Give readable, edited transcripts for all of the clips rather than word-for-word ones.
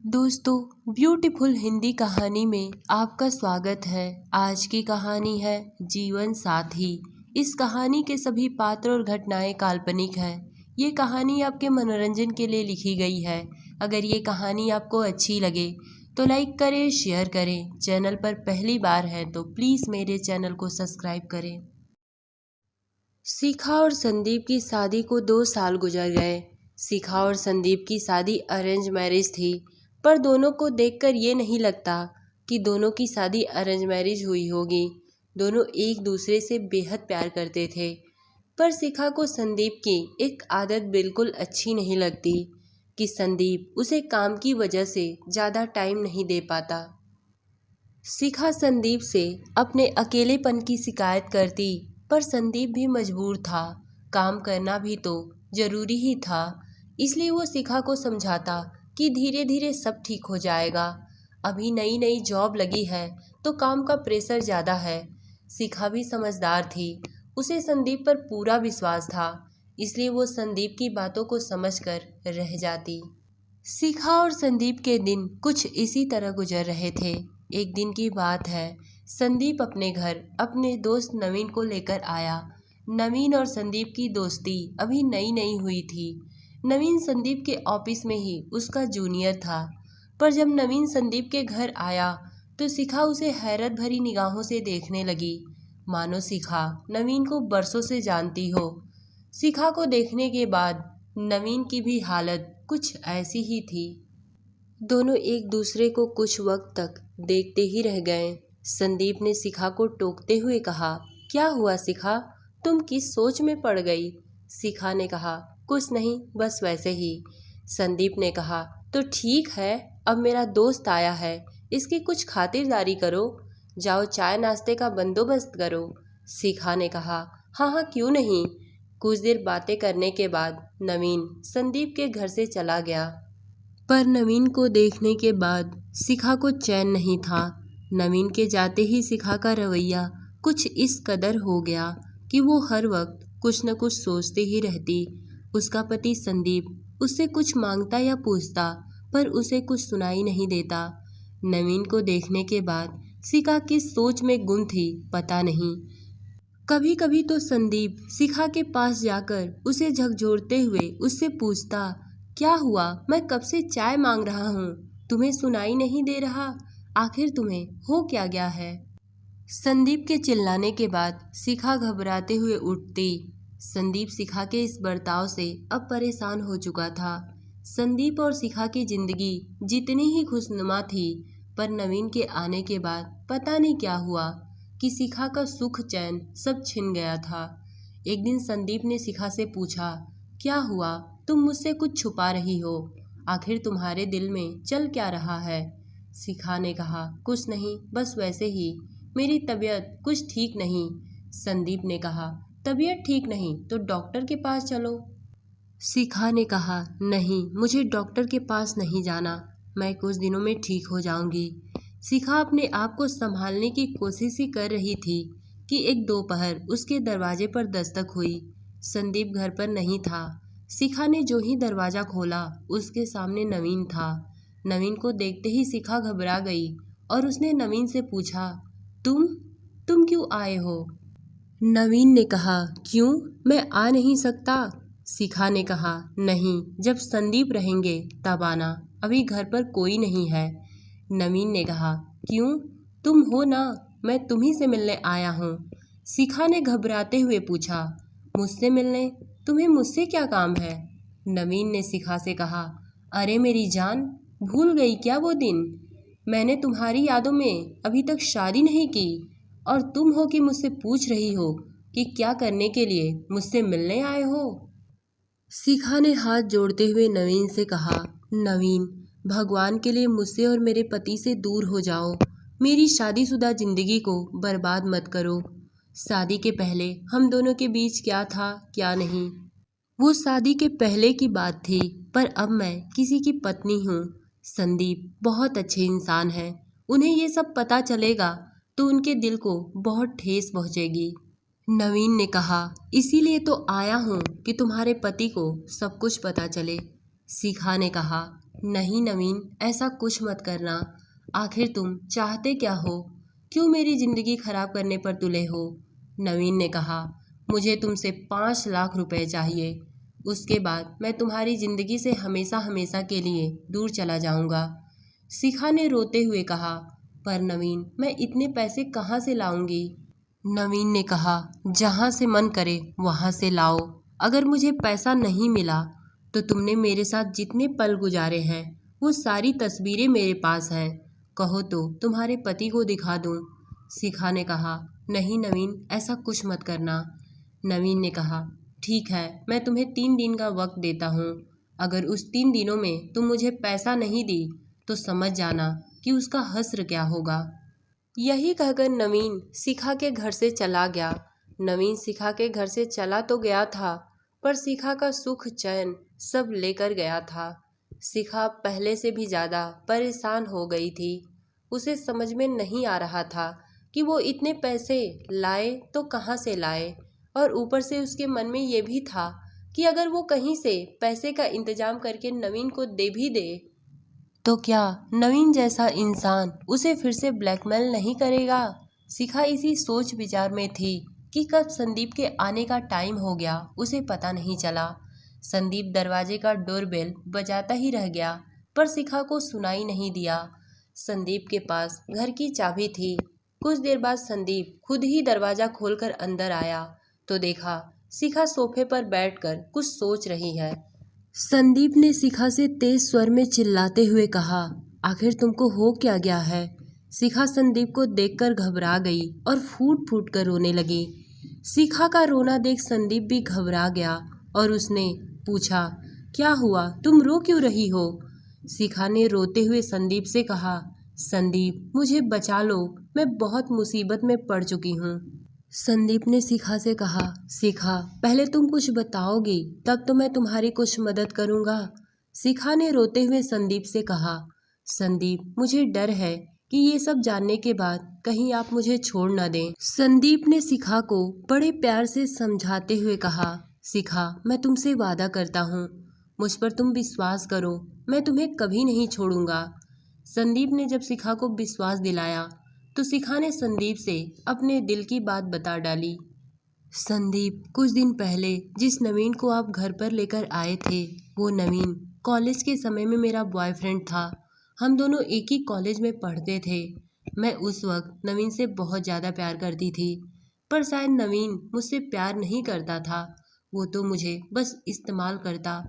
दोस्तों, ब्यूटीफुल हिंदी कहानी में आपका स्वागत है। आज की कहानी है जीवन साथी। इस कहानी के सभी पात्र और घटनाएं काल्पनिक हैं। ये कहानी आपके मनोरंजन के लिए लिखी गई है। अगर ये कहानी आपको अच्छी लगे तो लाइक करें, शेयर करें। चैनल पर पहली बार है तो प्लीज़ मेरे चैनल को सब्सक्राइब करें। शिखा और संदीप की शादी को 2 साल गुजर गए। शिखा और संदीप की शादी अरेंज मैरिज थी, पर दोनों को देखकर ये नहीं लगता कि दोनों की शादी अरेंज मैरिज हुई होगी। दोनों एक दूसरे से बेहद प्यार करते थे, पर शिखा को संदीप की एक आदत बिल्कुल अच्छी नहीं लगती कि संदीप उसे काम की वजह से ज़्यादा टाइम नहीं दे पाता। शिखा संदीप से अपने अकेलेपन की शिकायत करती, पर संदीप भी मजबूर था। काम करना भी तो जरूरी ही था, इसलिए वो शिखा को समझाता कि धीरे धीरे सब ठीक हो जाएगा। अभी नई नई जॉब लगी है तो काम का प्रेशर ज़्यादा है। शिखा भी समझदार थी, उसे संदीप पर पूरा विश्वास था, इसलिए वो संदीप की बातों को समझकर रह जाती। शिखा और संदीप के दिन कुछ इसी तरह गुजर रहे थे। एक दिन की बात है, संदीप अपने घर अपने दोस्त नवीन को लेकर आया। नवीन और संदीप की दोस्ती अभी नई नई हुई थी। नवीन संदीप के ऑफिस में ही उसका जूनियर था, पर जब नवीन संदीप के घर आया तो शिखा उसे हैरत भरी निगाहों से देखने लगी, मानो शिखा नवीन को बरसों से जानती हो। शिखा को देखने के बाद नवीन की भी हालत कुछ ऐसी ही थी। दोनों एक दूसरे को कुछ वक्त तक देखते ही रह गए। संदीप ने शिखा को टोकते हुए कहा, क्या हुआ शिखा, तुम किस सोच में पड़ गई? शिखा ने कहा, कुछ नहीं, बस वैसे ही। संदीप ने कहा, तो ठीक है, अब मेरा दोस्त आया है, इसकी कुछ खातिरदारी करो। जाओ चाय नाश्ते का बंदोबस्त करो। शिखा ने कहा, हाँ हाँ, क्यों नहीं। कुछ देर बातें करने के बाद नवीन संदीप के घर से चला गया, पर नवीन को देखने के बाद शिखा को चैन नहीं था। नवीन के जाते ही शिखा का रवैया कुछ इस कदर हो गया कि वो हर वक्त कुछ न कुछ सोचती ही रहती। उसका पति संदीप उससे कुछ मांगता या पूछता, पर उसे कुछ सुनाई नहीं देता। नवीन को देखने के बाद शिखा किस सोच में गुम थी पता नहीं। कभी कभी तो संदीप शिखा के पास जाकर उसे झकझोरते हुए उससे पूछता, क्या हुआ, मैं कब से चाय मांग रहा हूँ, तुम्हें सुनाई नहीं दे रहा? आखिर तुम्हें हो क्या गया है? संदीप के चिल्लाने के बाद शिखा घबराते हुए उठती। संदीप शिखा के इस बर्ताव से अब परेशान हो चुका था। संदीप और शिखा की जिंदगी जितनी ही खुशनुमा थी, पर नवीन के आने के बाद पता नहीं क्या हुआ कि शिखा का सुख चैन सब छिन गया था। एक दिन संदीप ने शिखा से पूछा, क्या हुआ, तुम मुझसे कुछ छुपा रही हो? आखिर तुम्हारे दिल में चल क्या रहा है? शिखा ने कहा, कुछ नहीं, बस वैसे ही, मेरी तबीयत कुछ ठीक नहीं। संदीप ने कहा, तबीयत ठीक नहीं तो डॉक्टर के पास चलो। शिखा ने कहा, नहीं, मुझे डॉक्टर के पास नहीं जाना, मैं कुछ दिनों में ठीक हो जाऊंगी। शिखा अपने आप को संभालने की कोशिश ही कर रही थी कि एक दोपहर उसके दरवाजे पर दस्तक हुई। संदीप घर पर नहीं था। शिखा ने जो ही दरवाज़ा खोला, उसके सामने नवीन था। नवीन को देखते ही शिखा घबरा गई और उसने नवीन से पूछा, तुम क्यों आए हो? नवीन ने कहा, क्यों, मैं आ नहीं सकता? शिखा ने कहा, नहीं, जब संदीप रहेंगे तब आना, अभी घर पर कोई नहीं है। नवीन ने कहा, क्यों, तुम हो ना, मैं तुम्ही से मिलने आया हूँ। शिखा ने घबराते हुए पूछा, मुझसे मिलने? तुम्हें मुझसे क्या काम है? नवीन ने शिखा से कहा, अरे मेरी जान, भूल गई क्या वो दिन? मैंने तुम्हारी यादों में अभी तक शादी नहीं की और तुम हो कि मुझसे पूछ रही हो कि क्या करने के लिए मुझसे मिलने आए हो? शिखा ने हाथ जोड़ते हुए नवीन से कहा, नवीन, भगवान के लिए मुझसे और मेरे पति से दूर हो जाओ। मेरी शादीशुदा जिंदगी को बर्बाद मत करो। शादी के पहले हम दोनों के बीच क्या था क्या नहीं, वो शादी के पहले की बात थी, पर अब मैं किसी की पत्नी हूँ। संदीप बहुत अच्छे इंसान हैं, उन्हें ये सब पता चलेगा तो उनके दिल को बहुत ठेस पहुँचेगी। नवीन ने कहा, इसीलिए तो आया हूँ कि तुम्हारे पति को सब कुछ पता चले। शिखा ने कहा, नहीं नवीन, ऐसा कुछ मत करना। आखिर तुम चाहते क्या हो? क्यों मेरी जिंदगी खराब करने पर तुले हो? नवीन ने कहा, मुझे तुमसे 5 लाख रुपए चाहिए। उसके बाद मैं तुम्हारी जिंदगी से हमेशा हमेशा के लिए दूर चला जाऊंगा। शिखा ने रोते हुए कहा, पर नवीन, मैं इतने पैसे कहाँ से लाऊंगी? नवीन ने कहा, जहाँ से मन करे वहाँ से लाओ। अगर मुझे पैसा नहीं मिला तो तुमने मेरे साथ जितने पल गुजारे हैं वो सारी तस्वीरें मेरे पास हैं। कहो तो तुम्हारे पति को दिखा दूं। शिखा ने कहा, नहीं नवीन, ऐसा कुछ मत करना। नवीन ने कहा, ठीक है, मैं तुम्हें 3 दिन का वक्त देता हूँ। अगर उस 3 दिनों में तुम मुझे पैसा नहीं दी तो समझ जाना कि उसका हश्र क्या होगा। यही कहकर नवीन शिखा के घर से चला गया। नवीन शिखा के घर से चला तो गया था, पर शिखा का सुख चैन सब लेकर गया था। शिखा पहले से भी ज़्यादा परेशान हो गई थी। उसे समझ में नहीं आ रहा था कि वो इतने पैसे लाए तो कहाँ से लाए, और ऊपर से उसके मन में ये भी था कि अगर वो कहीं से पैसे का इंतजाम करके नवीन को दे भी दे तो क्या नवीन जैसा इंसान उसे फिर से ब्लैकमेल नहीं करेगा। शिखा इसी सोच विचार में थी कि कब संदीप के आने का टाइम हो गया उसे पता नहीं चला। संदीप दरवाजे का डोरबेल बजाता ही रह गया, पर शिखा को सुनाई नहीं दिया। संदीप के पास घर की चाबी थी। कुछ देर बाद संदीप खुद ही दरवाजा खोलकर अंदर आया तो देखा शिखा सोफे पर बैठकर कुछ सोच रही है। संदीप ने शिखा से तेज स्वर में चिल्लाते हुए कहा, आखिर तुमको हो क्या गया है? शिखा संदीप को देखकर घबरा गई और फूट फूट कर रोने लगी। शिखा का रोना देख संदीप भी घबरा गया और उसने पूछा, क्या हुआ, तुम रो क्यों रही हो? शिखा ने रोते हुए संदीप से कहा, संदीप, मुझे बचा लो, मैं बहुत मुसीबत में पड़ चुकी हूँ। संदीप ने शिखा से कहा, शिखा, पहले तुम कुछ बताओगी तब तो मैं तुम्हारी कुछ मदद करूँगा। शिखा ने रोते हुए संदीप से कहा, संदीप, मुझे डर है कि ये सब जानने के बाद कहीं आप मुझे छोड़ ना दें। संदीप ने शिखा को बड़े प्यार से समझाते हुए कहा, शिखा, मैं तुमसे वादा करता हूँ, मुझ पर तुम विश्वास करो, मैं तुम्हें कभी नहीं छोड़ूंगा। संदीप ने जब शिखा को विश्वास दिलाया तो शिखा ने संदीप से अपने दिल की बात बता डाली। संदीप, कुछ दिन पहले जिस नवीन को आप घर पर लेकर आए थे वो नवीन कॉलेज के समय में मेरा बॉयफ्रेंड था। हम दोनों एक ही कॉलेज में पढ़ते थे। मैं उस वक्त नवीन से बहुत ज़्यादा प्यार करती थी, पर शायद नवीन मुझसे प्यार नहीं करता था, वो तो मुझे बस इस्तेमाल करता,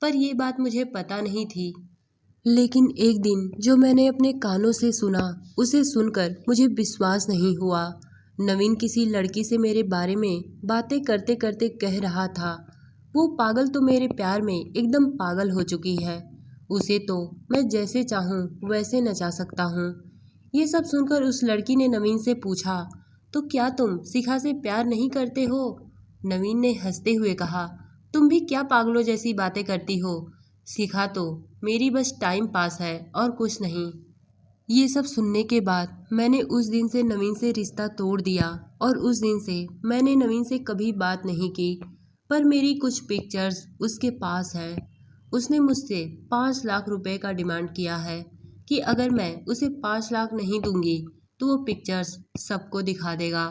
पर ये बात मुझे पता नहीं थी। लेकिन एक दिन जो मैंने अपने कानों से सुना, उसे सुनकर मुझे विश्वास नहीं हुआ। नवीन किसी लड़की से मेरे बारे में बातें करते करते कह रहा था, वो पागल तो मेरे प्यार में एकदम पागल हो चुकी है, उसे तो मैं जैसे चाहूँ वैसे नचा सकता हूँ। ये सब सुनकर उस लड़की ने नवीन से पूछा, तो क्या तुम शिखा से प्यार नहीं करते हो? नवीन ने हंसते हुए कहा, तुम भी क्या पागलों जैसी बातें करती हो, शिखा तो मेरी बस टाइम पास है और कुछ नहीं। ये सब सुनने के बाद मैंने उस दिन से नवीन से रिश्ता तोड़ दिया और उस दिन से मैंने नवीन से कभी बात नहीं की, पर मेरी कुछ पिक्चर्स उसके पास है। उसने मुझसे 5 लाख रुपए का डिमांड किया है कि अगर मैं उसे 5 लाख नहीं दूंगी तो वो पिक्चर्स सबको दिखा देगा।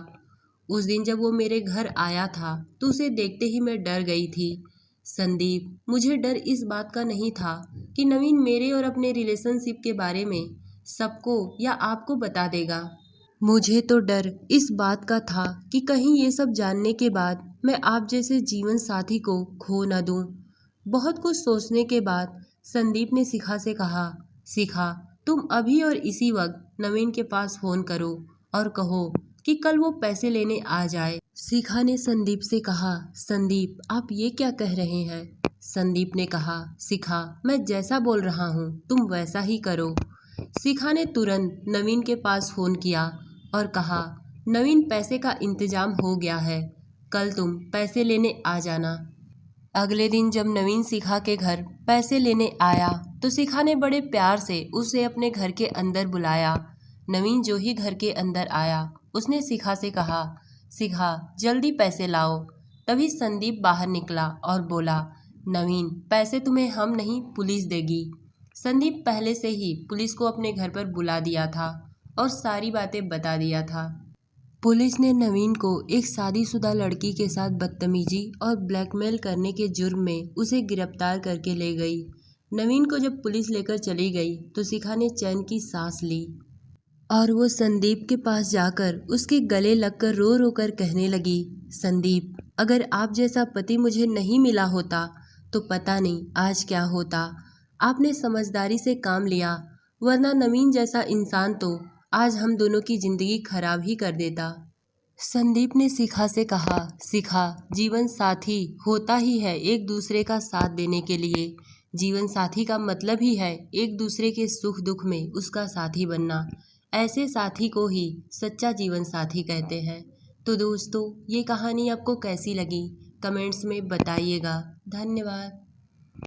उस दिन जब वो मेरे घर आया था तो उसे देखते ही मैं डर गई थी। संदीप, मुझे डर इस बात का नहीं था कि नवीन मेरे और अपने रिलेशनशिप के बारे में सबको या आपको बता देगा। मुझे तो डर इस बात का था कि कहीं ये सब जानने के बाद मैं आप जैसे जीवन साथी को खो न दूं। बहुत कुछ सोचने के बाद संदीप ने शिखा से कहा, शिखा, तुम अभी और इसी वक्त नवीन के पास फ़ोन करो और कहो कि कल वो पैसे लेने आ जाए। शिखा ने संदीप से कहा, संदीप, आप ये क्या कह रहे हैं? संदीप ने कहा, शिखा, मैं जैसा बोल रहा हूँ तुम वैसा ही करो। शिखा ने तुरंत नवीन के पास फ़ोन किया और कहा, नवीन, पैसे का इंतजाम हो गया है, कल तुम पैसे लेने आ जाना। अगले दिन जब नवीन शिखा के घर पैसे लेने आया तो शिखा ने बड़े प्यार से उसे अपने घर के अंदर बुलाया। नवीन जो ही घर के अंदर आया उसने शिखा से कहा, शिखा, जल्दी पैसे लाओ। तभी संदीप बाहर निकला और बोला, नवीन, पैसे तुम्हें हम नहीं पुलिस देगी। संदीप पहले से ही पुलिस को अपने घर पर बुला दिया था और सारी बातें बता दिया था। पुलिस ने नवीन को एक शादीशुदा लड़की के साथ बदतमीजी और ब्लैकमेल करने के जुर्म में उसे गिरफ्तार करके ले गई। नवीन को जब पुलिस लेकर चली गई तो शिखा ने चैन की सांस ली और वो संदीप के पास जाकर उसके गले लगकर रो रो कर कहने लगी, संदीप, अगर आप जैसा पति मुझे नहीं मिला होता तो पता नहीं आज क्या होता। आपने समझदारी से काम लिया, वरना नवीन जैसा इंसान तो आज हम दोनों की जिंदगी खराब ही कर देता। संदीप ने शिखा से कहा, शिखा, जीवन साथी होता ही है एक दूसरे का साथ देने के लिए। जीवन साथी का मतलब ही है एक दूसरे के सुख दुख में उसका साथी बनना। ऐसे साथी को ही सच्चा जीवन साथी कहते हैं। तो दोस्तों, ये कहानी आपको कैसी लगी कमेंट्स में बताइएगा। धन्यवाद।